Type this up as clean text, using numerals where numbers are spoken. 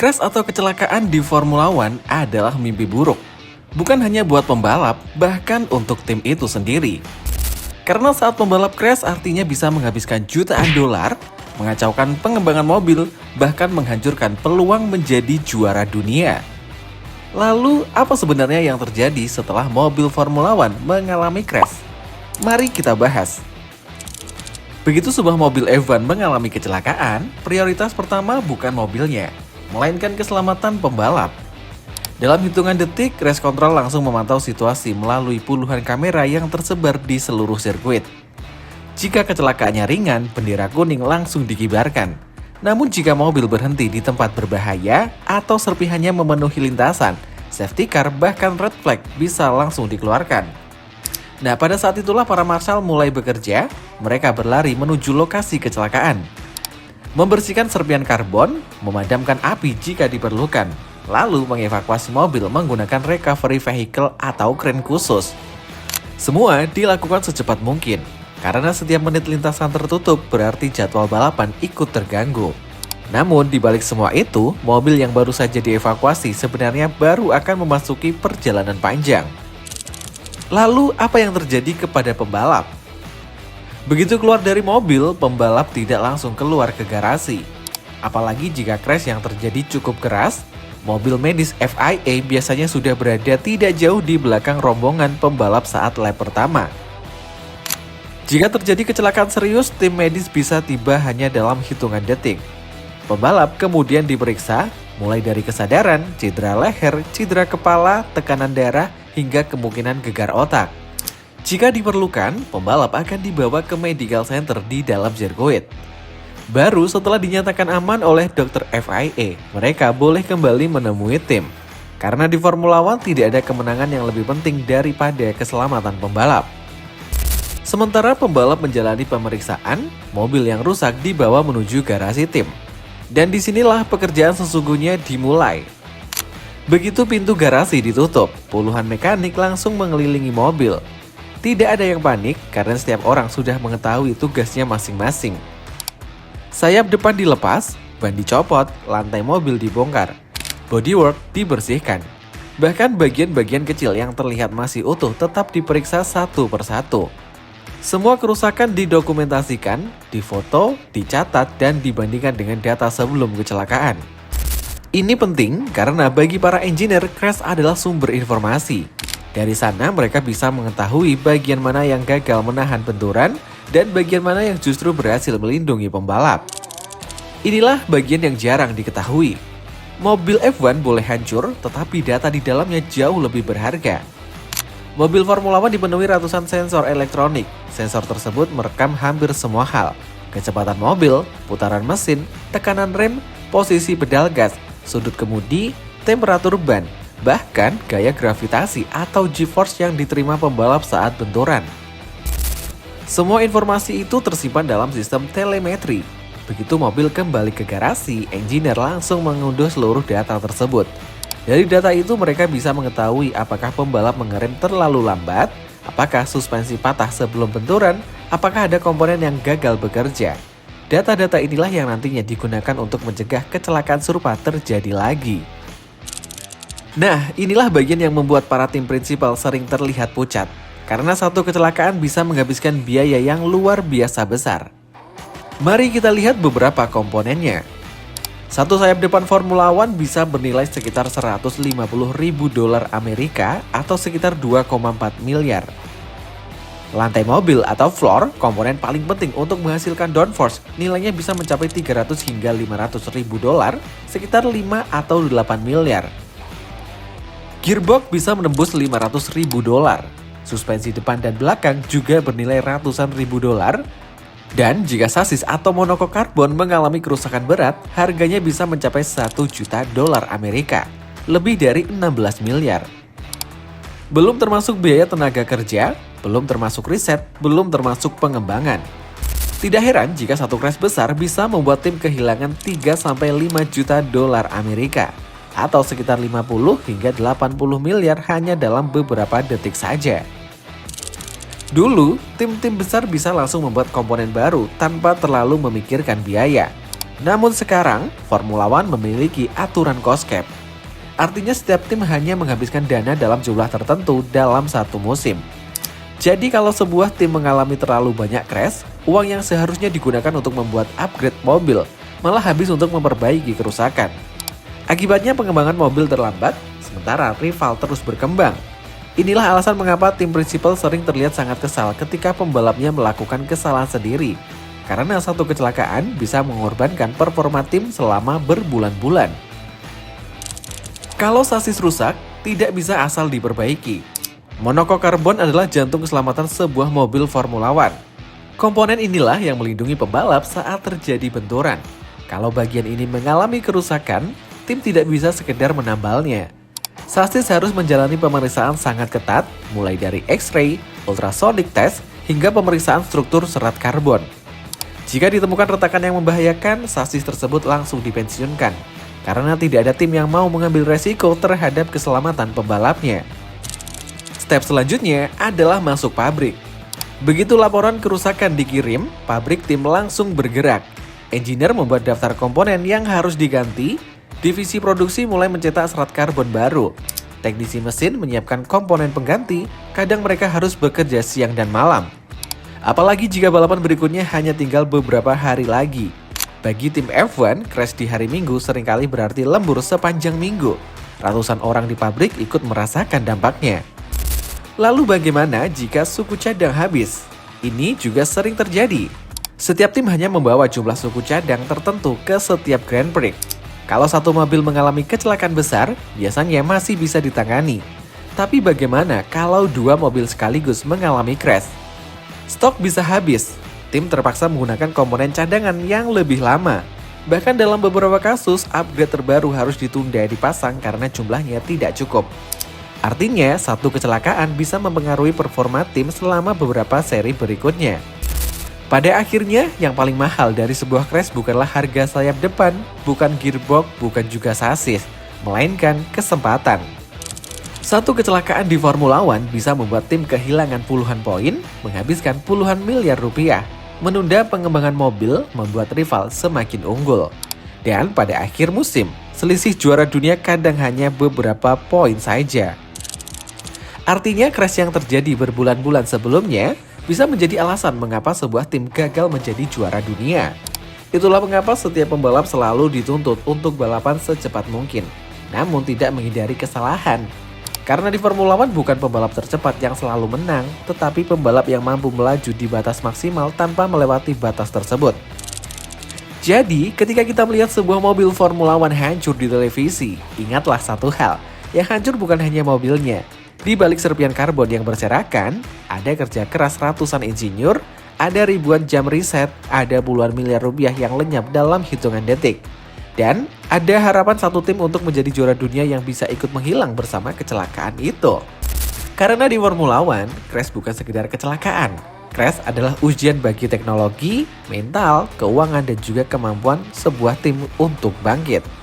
Crash atau kecelakaan di Formula One adalah mimpi buruk. Bukan hanya buat pembalap, bahkan untuk tim itu sendiri. Karena saat pembalap crash artinya bisa menghabiskan jutaan dolar, mengacaukan pengembangan mobil, bahkan menghancurkan peluang menjadi juara dunia. Lalu, apa sebenarnya yang terjadi setelah mobil Formula One mengalami crash? Mari kita bahas. Begitu sebuah mobil F1 mengalami kecelakaan, prioritas pertama bukan mobilnya, melainkan keselamatan pembalap. Dalam hitungan detik, race control langsung memantau situasi melalui puluhan kamera yang tersebar di seluruh sirkuit. Jika kecelakaannya ringan, bendera kuning langsung dikibarkan. Namun jika mobil berhenti di tempat berbahaya atau serpihannya memenuhi lintasan, safety car bahkan red flag bisa langsung dikeluarkan. Nah, pada saat itulah para marshal mulai bekerja, mereka berlari menuju lokasi kecelakaan. Membersihkan serpian karbon, memadamkan api jika diperlukan, lalu mengevakuasi mobil menggunakan recovery vehicle atau kren khusus. Semua dilakukan secepat mungkin, karena setiap menit lintasan tertutup berarti jadwal balapan ikut terganggu. Namun di balik semua itu, mobil yang baru saja dievakuasi sebenarnya baru akan memasuki perjalanan panjang. Lalu apa yang terjadi kepada pembalap? Begitu keluar dari mobil, pembalap tidak langsung keluar ke garasi. Apalagi jika crash yang terjadi cukup keras, mobil medis FIA biasanya sudah berada tidak jauh di belakang rombongan pembalap saat lap pertama. Jika terjadi kecelakaan serius, tim medis bisa tiba hanya dalam hitungan detik. Pembalap kemudian diperiksa, mulai dari kesadaran, cedera leher, cedera kepala, tekanan darah, hingga kemungkinan gegar otak. Jika diperlukan, pembalap akan dibawa ke medical center di dalam sirkuit. Baru setelah dinyatakan aman oleh dokter FIA, mereka boleh kembali menemui tim. Karena di Formula One tidak ada kemenangan yang lebih penting daripada keselamatan pembalap. Sementara pembalap menjalani pemeriksaan, mobil yang rusak dibawa menuju garasi tim. Dan disinilah pekerjaan sesungguhnya dimulai. Begitu pintu garasi ditutup, puluhan mekanik langsung mengelilingi mobil. Tidak ada yang panik karena setiap orang sudah mengetahui tugasnya masing-masing. Sayap depan dilepas, ban dicopot, lantai mobil dibongkar, bodywork dibersihkan. Bahkan bagian-bagian kecil yang terlihat masih utuh tetap diperiksa satu persatu. Semua kerusakan didokumentasikan, difoto, dicatat, dan dibandingkan dengan data sebelum kecelakaan. Ini penting karena bagi para engineer, crash adalah sumber informasi. Dari sana mereka bisa mengetahui bagian mana yang gagal menahan benturan dan bagian mana yang justru berhasil melindungi pembalap. Inilah bagian yang jarang diketahui. Mobil F1 boleh hancur, tetapi data di dalamnya jauh lebih berharga. Mobil Formula One dipenuhi ratusan sensor elektronik. Sensor tersebut merekam hampir semua hal. Kecepatan mobil, putaran mesin, tekanan rem, posisi pedal gas, sudut kemudi, temperatur ban, bahkan gaya gravitasi atau G-force yang diterima pembalap saat benturan. Semua informasi itu tersimpan dalam sistem telemetri. Begitu mobil kembali ke garasi, engineer langsung mengunduh seluruh data tersebut. Dari data itu mereka bisa mengetahui apakah pembalap mengerem terlalu lambat, apakah suspensi patah sebelum benturan, apakah ada komponen yang gagal bekerja. Data-data inilah yang nantinya digunakan untuk mencegah kecelakaan serupa terjadi lagi. Nah, inilah bagian yang membuat para tim prinsipal sering terlihat pucat. Karena satu kecelakaan bisa menghabiskan biaya yang luar biasa besar. Mari kita lihat beberapa komponennya. Satu sayap depan Formula One bisa bernilai sekitar 150.000 dolar Amerika atau sekitar 2,4 miliar. Lantai mobil atau floor, komponen paling penting untuk menghasilkan downforce, nilainya bisa mencapai 300 hingga 500.000 dolar, sekitar 5 atau 8 miliar. Gearbox bisa menembus 500.000 dolar. Suspensi depan dan belakang juga bernilai ratusan ribu dolar. Dan jika sasis atau monokok karbon mengalami kerusakan berat, harganya bisa mencapai 1 juta dolar Amerika, lebih dari 16 miliar. Belum termasuk biaya tenaga kerja, belum termasuk riset, belum termasuk pengembangan. Tidak heran jika satu crash besar bisa membuat tim kehilangan 3-5 juta dolar Amerika, atau sekitar 50 hingga 80 miliar hanya dalam beberapa detik saja. Dulu, tim-tim besar bisa langsung membuat komponen baru tanpa terlalu memikirkan biaya. Namun sekarang, Formula One memiliki aturan cost cap. Artinya setiap tim hanya menghabiskan dana dalam jumlah tertentu dalam satu musim. Jadi kalau sebuah tim mengalami terlalu banyak crash, uang yang seharusnya digunakan untuk membuat upgrade mobil malah habis untuk memperbaiki kerusakan. Akibatnya pengembangan mobil terlambat, sementara rival terus berkembang. Inilah alasan mengapa tim Principal sering terlihat sangat kesal ketika pembalapnya melakukan kesalahan sendiri. Karena satu kecelakaan bisa mengorbankan performa tim selama berbulan-bulan. Kalau sasis rusak, tidak bisa asal diperbaiki. Monokok karbon adalah jantung keselamatan sebuah mobil Formula One. Komponen inilah yang melindungi pembalap saat terjadi benturan. Kalau bagian ini mengalami kerusakan, tim tidak bisa sekedar menambalnya. Sasis harus menjalani pemeriksaan sangat ketat, mulai dari X-ray, ultrasonic test, hingga pemeriksaan struktur serat karbon. Jika ditemukan retakan yang membahayakan, sasis tersebut langsung dipensiunkan, karena tidak ada tim yang mau mengambil resiko terhadap keselamatan pembalapnya. Step selanjutnya adalah masuk pabrik. Begitu laporan kerusakan dikirim, pabrik tim langsung bergerak. Engineer membuat daftar komponen yang harus diganti, divisi produksi mulai mencetak serat karbon baru. Teknisi mesin menyiapkan komponen pengganti, kadang mereka harus bekerja siang dan malam. Apalagi jika balapan berikutnya hanya tinggal beberapa hari lagi. Bagi tim F1, crash di hari Minggu seringkali berarti lembur sepanjang minggu. Ratusan orang di pabrik ikut merasakan dampaknya. Lalu bagaimana jika suku cadang habis? Ini juga sering terjadi. Setiap tim hanya membawa jumlah suku cadang tertentu ke setiap Grand Prix. Kalau satu mobil mengalami kecelakaan besar, biasanya masih bisa ditangani. Tapi bagaimana kalau dua mobil sekaligus mengalami crash? Stok bisa habis. Tim terpaksa menggunakan komponen cadangan yang lebih lama. Bahkan dalam beberapa kasus, upgrade terbaru harus ditunda dipasang karena jumlahnya tidak cukup. Artinya, satu kecelakaan bisa mempengaruhi performa tim selama beberapa seri berikutnya. Pada akhirnya, yang paling mahal dari sebuah crash bukanlah harga sayap depan, bukan gearbox, bukan juga sasis, melainkan kesempatan. Satu kecelakaan di Formula One bisa membuat tim kehilangan puluhan poin, menghabiskan puluhan miliar rupiah, menunda pengembangan mobil, membuat rival semakin unggul. Dan pada akhir musim, selisih juara dunia kadang hanya beberapa poin saja. Artinya crash yang terjadi berbulan-bulan sebelumnya bisa menjadi alasan mengapa sebuah tim gagal menjadi juara dunia. Itulah mengapa setiap pembalap selalu dituntut untuk balapan secepat mungkin, namun tidak menghindari kesalahan. Karena di Formula One bukan pembalap tercepat yang selalu menang, tetapi pembalap yang mampu melaju di batas maksimal tanpa melewati batas tersebut. Jadi, ketika kita melihat sebuah mobil Formula One hancur di televisi, ingatlah satu hal, yang hancur bukan hanya mobilnya. Di balik serpian karbon yang berserakan, ada kerja keras ratusan insinyur, ada ribuan jam riset, ada puluhan miliar rupiah yang lenyap dalam hitungan detik. Dan ada harapan satu tim untuk menjadi juara dunia yang bisa ikut menghilang bersama kecelakaan itu. Karena di Formula One, crash bukan sekedar kecelakaan. Crash adalah ujian bagi teknologi, mental, keuangan, dan juga kemampuan sebuah tim untuk bangkit.